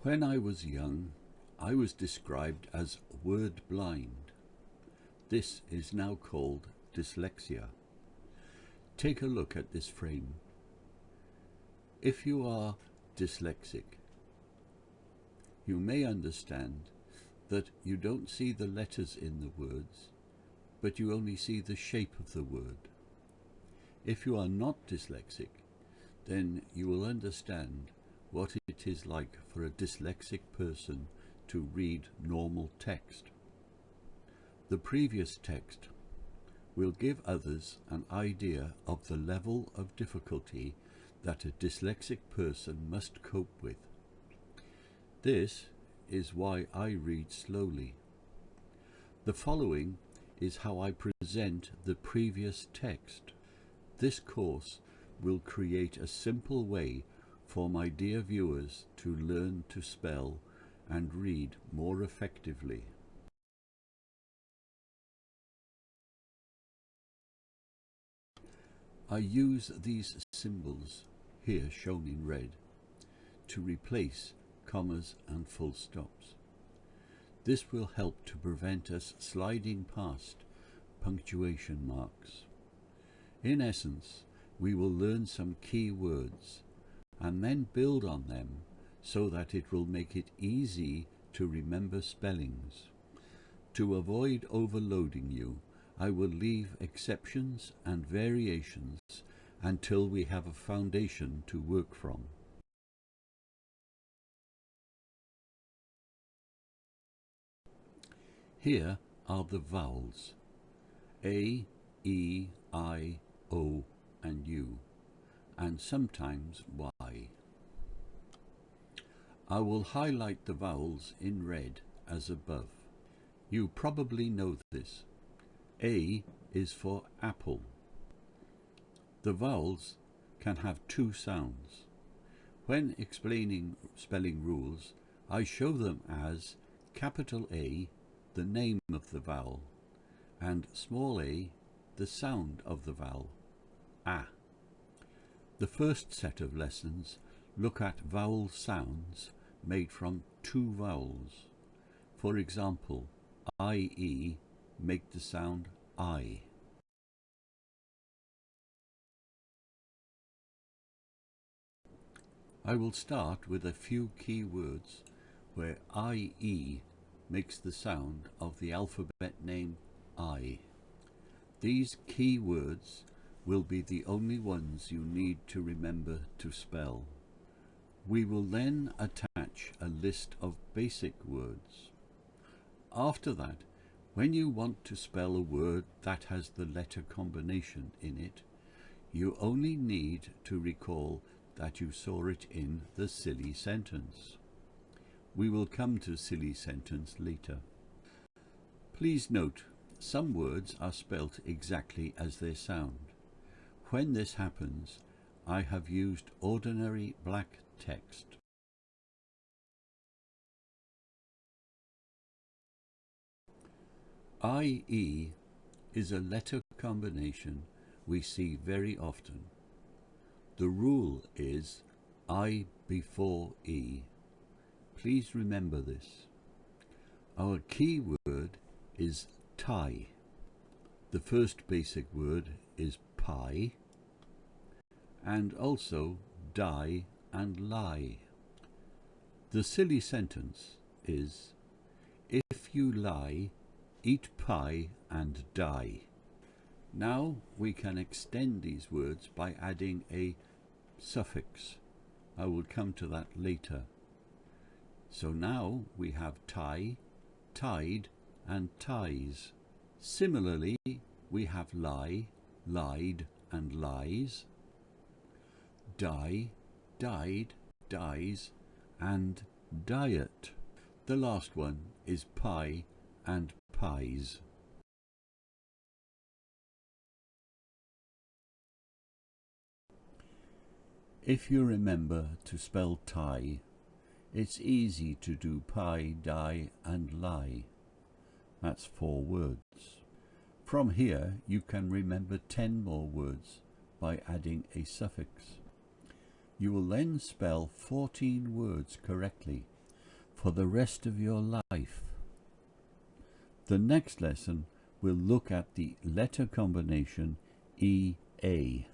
When I was young, I was described as word blind. This is now called dyslexia. Take a look at this frame. If you are dyslexic, you may understand that you don't see the letters in the words, but you only see the shape of the word. If you are not dyslexic, then you will understand what it is like for a dyslexic person to read normal text. The previous text will give others an idea of the level of difficulty that a dyslexic person must cope with. This is why I read slowly. The following is how I present the previous text. This course will create a simple way for my dear viewers to learn to spell and read more effectively. I use these symbols, here shown in red, to replace commas and full stops. This will help to prevent us sliding past punctuation marks. In essence, we will learn some key words and then build on them so that it will make it easy to remember spellings. To avoid overloading you, I will leave exceptions and variations until we have a foundation to work from. Here are the vowels: A, E, I, O and U, and sometimes Y. I will highlight the vowels in red as above. You probably know this. A is for apple. The vowels can have two sounds. When explaining spelling rules, I show them as capital A, the name of the vowel, and small a, the sound of the vowel, A. The first set of lessons look at vowel sounds made from two vowels. For example, IE make the sound I. I will start with a few key words where IE makes the sound of the alphabet name I. These key words will be the only ones you need to remember to spell. We will then attach a list of basic words. After that, when you want to spell a word that has the letter combination in it, you only need to recall that you saw it in the silly sentence. We will come to silly sentence later. Please note, some words are spelt exactly as they sound. When this happens, I have used ordinary black text. IE is a letter combination we see very often. The rule is I before E. Please remember this. Our key word is tie. The first basic word is pie, and also die and lie. The silly sentence is, if you lie, eat pie and die. Now we can extend these words by adding a suffix. I will come to that later. So now we have tie, tied and ties. Similarly, we have lie, lied and lies, die, died, dies and diet. The last one is pie and pies. If you remember to spell tie, it's easy to do pie, die and lie. That's 4 words. From here you can remember 10 more words by adding a suffix. You will then spell 14 words correctly for the rest of your life. The next lesson will look at the letter combination EA.